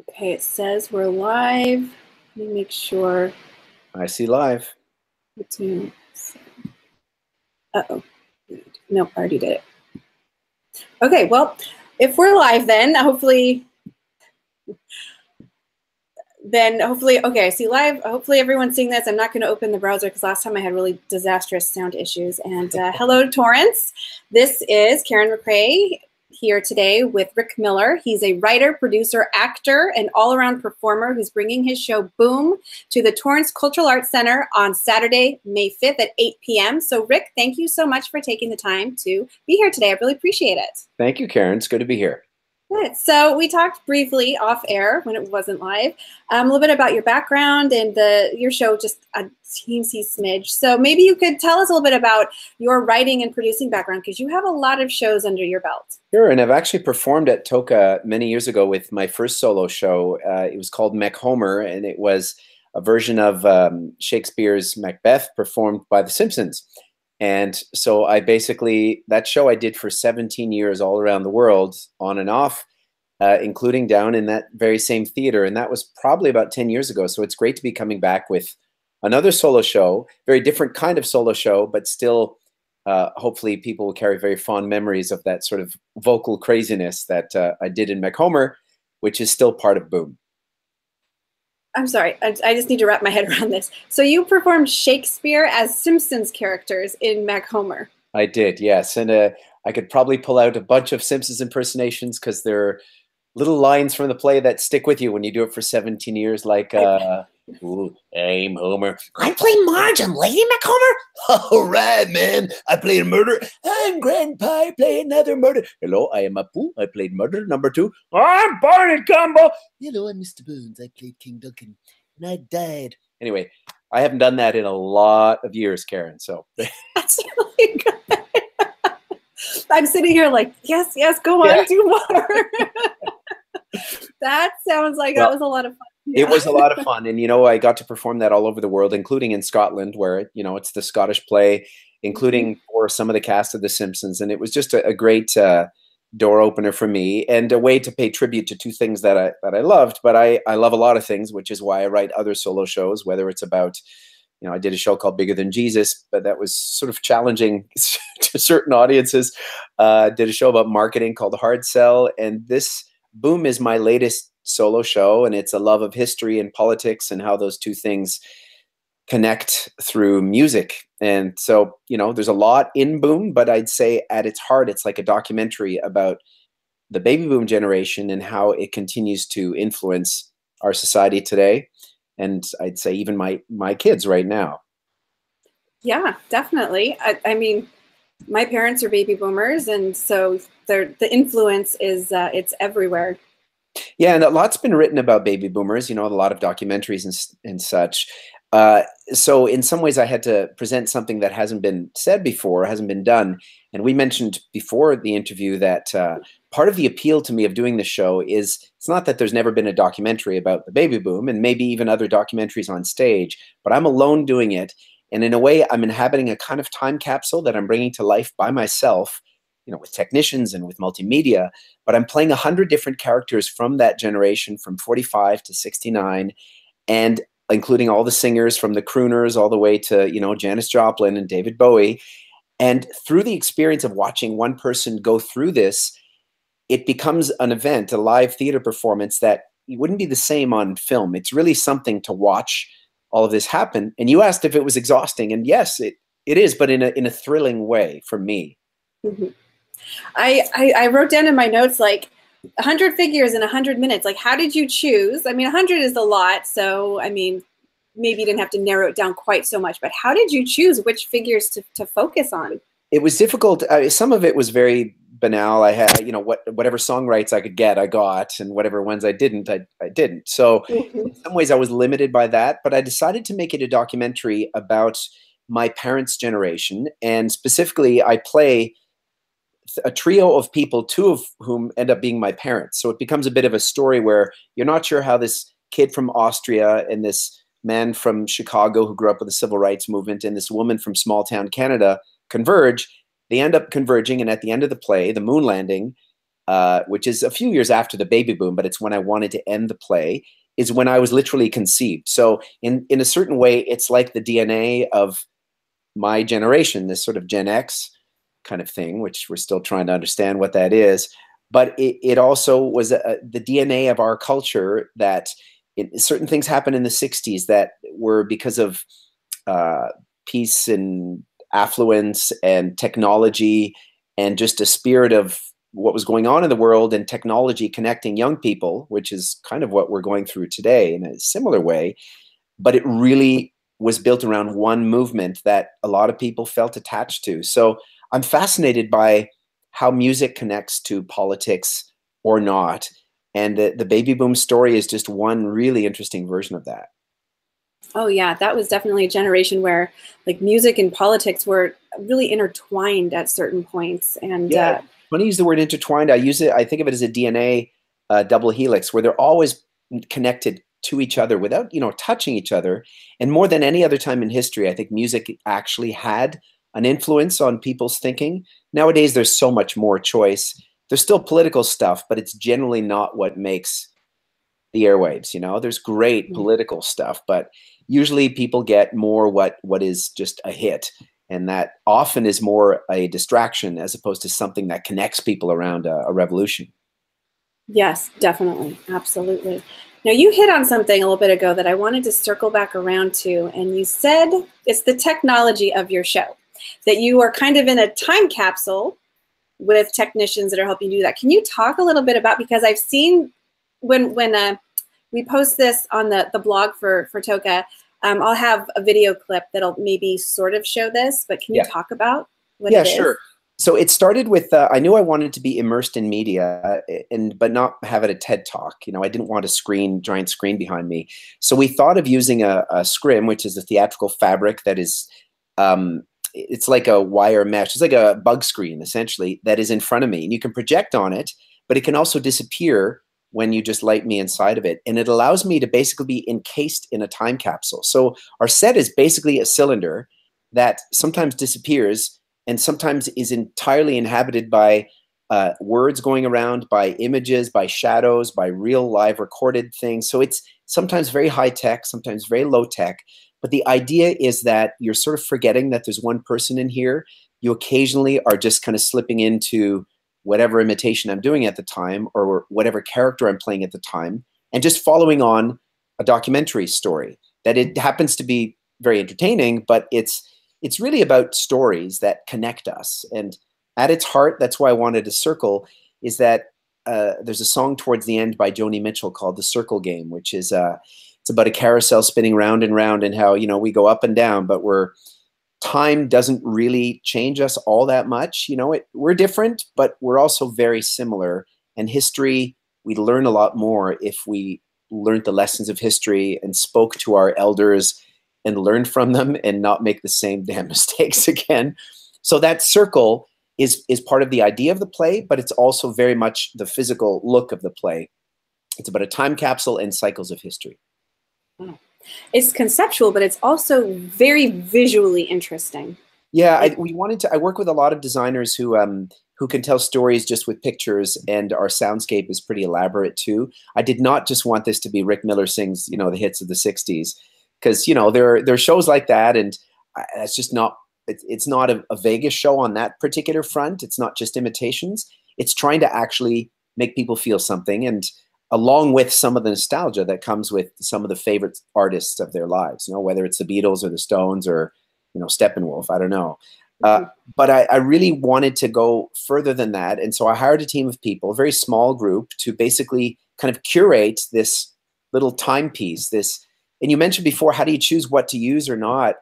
Okay, it says we're live. Let me make sure. I see live. Uh-oh. No, I already did it. Okay, well, if we're live then hopefully, okay, I see live. Hopefully everyone's seeing this. I'm not going to open the browser because last time I had really disastrous sound issues. And hello, Torrance. This is Karen McRae here today with Rick Miller. He's a writer, producer, actor, and all-around performer who's bringing his show Boom to the Torrance Cultural Arts Center on Saturday, May 5th at 8 p.m. So Rick, thank you so much for taking the time to be here today. I really appreciate it. Thank you, Karen. It's good to be here. Good. So we talked briefly off air when it wasn't live, a little bit about your background and your show, just a teensy smidge. So maybe you could tell us a little bit about your writing and producing background, because you have a lot of shows under your belt. Sure, and I've actually performed at Toca many years ago with my first solo show. It was called Mech Homer, and it was a version of Shakespeare's Macbeth performed by The Simpsons. And so that show I did for 17 years all around the world, on and off, including down in that very same theater. And that was probably about 10 years ago. So it's great to be coming back with another solo show, very different kind of solo show, but still, hopefully people will carry very fond memories of that sort of vocal craziness that I did in Mech Homer, which is still part of Boom. I'm sorry, I just need to wrap my head around this. So you performed Shakespeare as Simpsons characters in Mech Homer. I did, yes. And I could probably pull out a bunch of Simpsons impersonations because there are little lines from the play that stick with you when you do it for 17 years, like, ooh, I'm Homer. I play Marge and Lady McHomer. All right, man. I played murder. I'm Grandpa. I play another murder. Hello, I am Apu. I played murder number 2. I'm Barney Gumbo. Hello, I'm Mr. Bones. I played King Duncan, and I died. Anyway, I haven't done that in a lot of years, Karen. So that's really good. I'm sitting here like, yes, go on, do more. That sounds like that was a lot of fun. Yeah. It was a lot of fun. And, I got to perform that all over the world, including in Scotland, where, it's the Scottish play, including for some of the cast of The Simpsons. And it was just a great door opener for me, and a way to pay tribute to two things that I loved. But I love a lot of things, which is why I write other solo shows, whether it's about, I did a show called Bigger Than Jesus, but that was sort of challenging to certain audiences. Did a show about marketing called Hard Sell. And this Boom is my latest solo show, and it's a love of history and politics and how those two things connect through music. And so, there's a lot in Boom, but I'd say at its heart, it's like a documentary about the baby boom generation and how it continues to influence our society today. And I'd say even my kids right now. Yeah, definitely. I mean, my parents are baby boomers, and so the influence is it's everywhere. Yeah, and a lot's been written about baby boomers, a lot of documentaries and such. So in some ways I had to present something that hasn't been said before, hasn't been done. And we mentioned before the interview that part of the appeal to me of doing this show is it's not that there's never been a documentary about the baby boom, and maybe even other documentaries on stage, but I'm alone doing it. And in a way, I'm inhabiting a kind of time capsule that I'm bringing to life by myself, with technicians and with multimedia, but I'm playing 100 different characters from that generation, from 45 to 69, and including all the singers from the crooners all the way to, Janis Joplin and David Bowie. And through the experience of watching one person go through this, it becomes an event, a live theater performance that wouldn't be the same on film. It's really something to watch all of this happen. And you asked if it was exhausting, and yes, it is, but in a thrilling way for me. Mm-hmm. I wrote down in my notes, like, 100 figures in 100 minutes. Like, how did you choose? I mean, 100 is a lot. So, I mean, maybe you didn't have to narrow it down quite so much, but how did you choose which figures to focus on? It was difficult. Some of it was very banal. I had, whatever song rights I could get, I got, and whatever ones I didn't, I didn't. So in some ways I was limited by that, but I decided to make it a documentary about my parents' generation. And specifically, I play a trio of people, two of whom end up being my parents. So it becomes a bit of a story where you're not sure how this kid from Austria and this man from Chicago who grew up with the civil rights movement and this woman from small town Canada converge. They end up converging, and at the end of the play, the moon landing, which is a few years after the baby boom, but it's when I wanted to end the play, is when I was literally conceived. So in a certain way, it's like the DNA of my generation, this sort of Gen X kind of thing, which we're still trying to understand what that is. But it also was the DNA of our culture, that certain things happened in the 60s that were because of peace and affluence and technology and just a spirit of what was going on in the world, and technology connecting young people, which is kind of what we're going through today in a similar way. But it really was built around one movement that a lot of people felt attached to. So I'm fascinated by how music connects to politics or not. And the baby boom story is just one really interesting version of that. Oh yeah, that was definitely a generation where like music and politics were really intertwined at certain points. And yeah, when I use the word intertwined, I think of it as a DNA double helix, where they're always connected to each other without, touching each other. And more than any other time in history, I think music actually had an influence on people's thinking. Nowadays, there's so much more choice. There's still political stuff, but it's generally not what makes the airwaves. There's great political stuff, but usually people get more what is just a hit. And that often is more a distraction as opposed to something that connects people around a revolution. Yes, definitely. Absolutely. Now, you hit on something a little bit ago that I wanted to circle back around to, and you said it's the technology of your show, that you are kind of in a time capsule with technicians that are helping you do that. Can you talk a little bit about, because I've seen when we post this on the blog for Toca, I'll have a video clip that'll maybe sort of show this, but can you talk about what it is? Yeah, sure. So it started with, I knew I wanted to be immersed in media, but not have it a TED Talk. I didn't want a giant screen behind me. So we thought of using a scrim, which is a theatrical fabric that is, it's like a wire mesh. It's like a bug screen, essentially, that is in front of me. And you can project on it, but it can also disappear when you just light me inside of it. And it allows me to basically be encased in a time capsule. So our set is basically a cylinder that sometimes disappears and sometimes is entirely inhabited by words going around, by images, by shadows, by real live recorded things. So it's sometimes very high tech, sometimes very low tech. But the idea is that you're sort of forgetting that there's one person in here. You occasionally are just kind of slipping into whatever imitation I'm doing at the time or whatever character I'm playing at the time, and just following on a documentary story. That it happens to be very entertaining, but it's really about stories that connect us. And at its heart, that's why I wanted to circle, is that there's a song towards the end by Joni Mitchell called The Circle Game, which is it's about a carousel spinning round and round, and how, we go up and down, but time doesn't really change us all that much. We're different, but we're also very similar. And history, we learn a lot more if we learned the lessons of history and spoke to our elders and learned from them and not make the same damn mistakes again. So that circle is part of the idea of the play, but it's also very much the physical look of the play. It's about a time capsule and cycles of history. Wow. It's conceptual, but it's also very visually interesting. Yeah, I work with a lot of designers who can tell stories just with pictures, and our soundscape is pretty elaborate too. I did not just want this to be Rick Miller sings, the hits of the 60s, because, there are shows like that, and that's just not, it's not a Vegas show on that particular front. It's not just imitations. It's trying to actually make people feel something, and along with some of the nostalgia that comes with some of the favorite artists of their lives, whether it's the Beatles or the Stones or, Steppenwolf, I don't know. But I really wanted to go further than that. And so I hired a team of people, a very small group, to basically kind of curate this little timepiece. And you mentioned before, how do you choose what to use or not?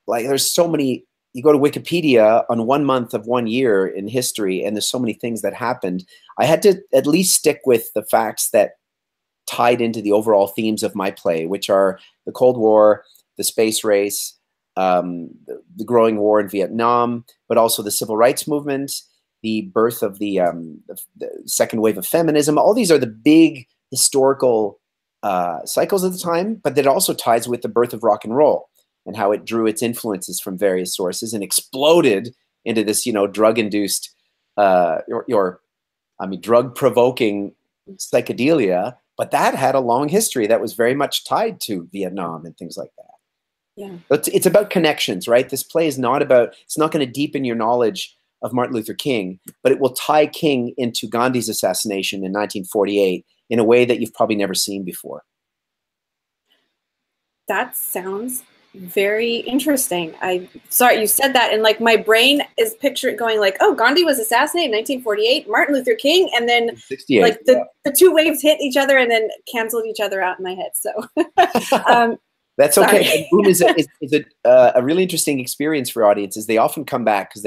Like, there's so many, you go to Wikipedia on 1 month of 1 year in history, and there's so many things that happened. I had to at least stick with the facts that tied into the overall themes of my play, which are the Cold War, the space race, the growing war in Vietnam, but also the civil rights movement, the birth of the second wave of feminism. All these are the big historical cycles of the time, but that also ties with the birth of rock and roll and how it drew its influences from various sources and exploded into this, drug-induced, I mean, drug-provoking psychedelia, but that had a long history that was very much tied to Vietnam and things like that. Yeah. It's about connections, right? This play is not about, it's not going to deepen your knowledge of Martin Luther King, but it will tie King into Gandhi's assassination in 1948 in a way that you've probably never seen before. That sounds very interesting. Sorry, you said that, and like my brain is picturing going like, oh, Gandhi was assassinated in 1948, Martin Luther King, and then like the two waves hit each other and then canceled each other out in my head. So that's okay. And Boom is a really interesting experience for audiences. They often come back because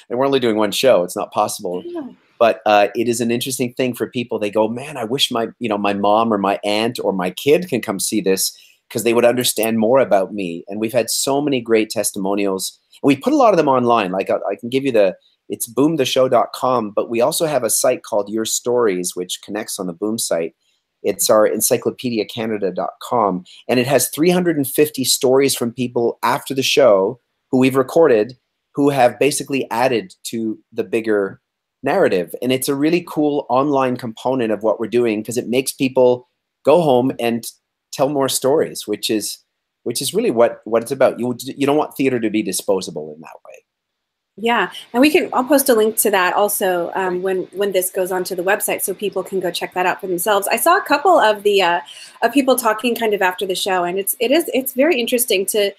we're only doing one show. It's not possible. Yeah. But it is an interesting thing for people. They go, man, I wish my mom or my aunt or my kid can come see this, because they would understand more about me. And we've had so many great testimonials. And we put a lot of them online. Like I can give you it's boomtheshow.com, but we also have a site called Your Stories, which connects on the Boom site. It's our encyclopediacanada.com. And it has 350 stories from people after the show who we've recorded, who have basically added to the bigger narrative. And it's a really cool online component of what we're doing, because it makes people go home and tell more stories, which is really what it's about. You don't want theater to be disposable in that way. Yeah, and I'll post a link to that also when this goes onto the website, so people can go check that out for themselves. I saw a couple of the of people talking kind of after the show, and it's very interesting to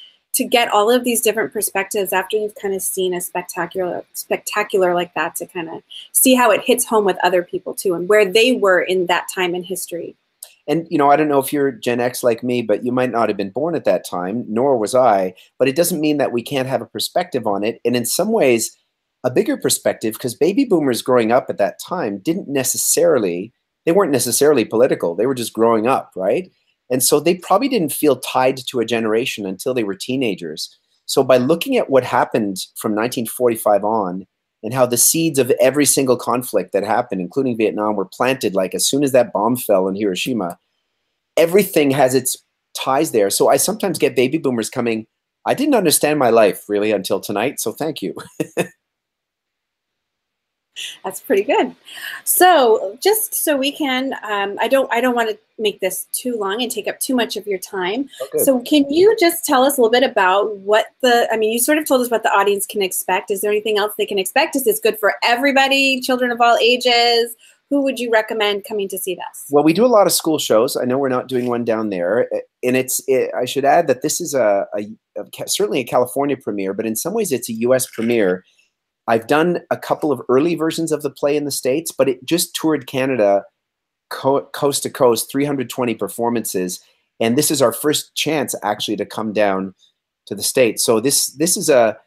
get all of these different perspectives after you've kind of seen a spectacular like that, to kind of see how it hits home with other people too, and where they were in that time in history. And, I don't know if you're Gen X like me, but you might not have been born at that time, nor was I, but it doesn't mean that we can't have a perspective on it. And in some ways, a bigger perspective, because baby boomers growing up at that time they weren't necessarily political. They were just growing up, right? And so they probably didn't feel tied to a generation until they were teenagers. So by looking at what happened from 1945 on, and how the seeds of every single conflict that happened, including Vietnam, were planted like as soon as that bomb fell in Hiroshima, everything has its ties there. So I sometimes get baby boomers coming, I didn't understand my life really until tonight, so thank you. That's pretty good. So just so we can, I don't want to make this too long and take up too much of your time. Oh, so can you just tell us a little bit about you sort of told us what the audience can expect. Is there anything else they can expect? Is this good for everybody, children of all ages? Who would you recommend coming to see this? Well, we do a lot of school shows. I know we're not doing one down there. And I should add that this is certainly a California premiere, but in some ways it's a US premiere. I've done a couple of early versions of the play in the States, but it just toured Canada coast to coast, 320 performances. And this is our first chance actually to come down to the States. So this is a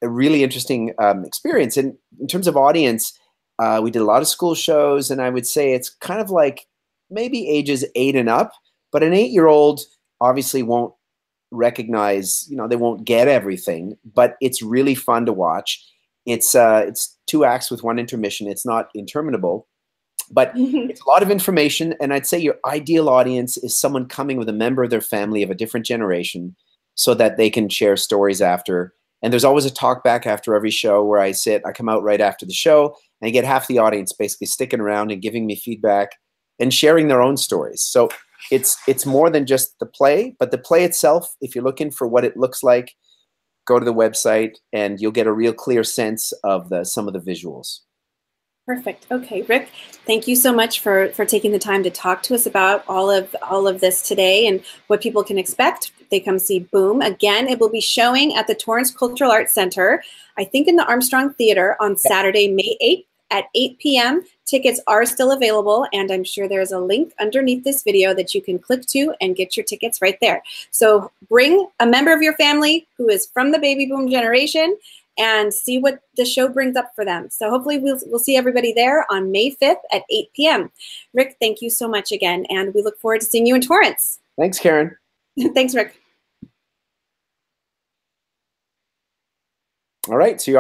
really interesting experience. And in terms of audience, we did a lot of school shows, and I would say it's kind of like maybe ages 8 and up, but an 8-year-old obviously won't recognize, they won't get everything, but it's really fun to watch. It's 2 acts with 1 intermission. It's not interminable, but it's a lot of information. And I'd say your ideal audience is someone coming with a member of their family of a different generation, so that they can share stories after. And there's always a talk back after every show where I come out right after the show, and I get half the audience basically sticking around and giving me feedback and sharing their own stories. So it's more than just the play, but the play itself, if you're looking for what it looks like, go to the website and you'll get a real clear sense of some of the visuals. Perfect. Okay, Rick, thank you so much for taking the time to talk to us about all of this today and what people can expect if they come see Boom. Again, it will be showing at the Torrance Cultural Arts Center, I think in the Armstrong Theater, on Saturday, May 8th at 8 p.m. Tickets are still available, and I'm sure there's a link underneath this video that you can click to and get your tickets right there. So bring a member of your family who is from the baby boom generation and see what the show brings up for them. So hopefully we'll see everybody there on May 5th at 8 p.m. Rick, thank you so much again, and we look forward to seeing you in Torrance. Thanks, Karen. Thanks, Rick. All right, so you're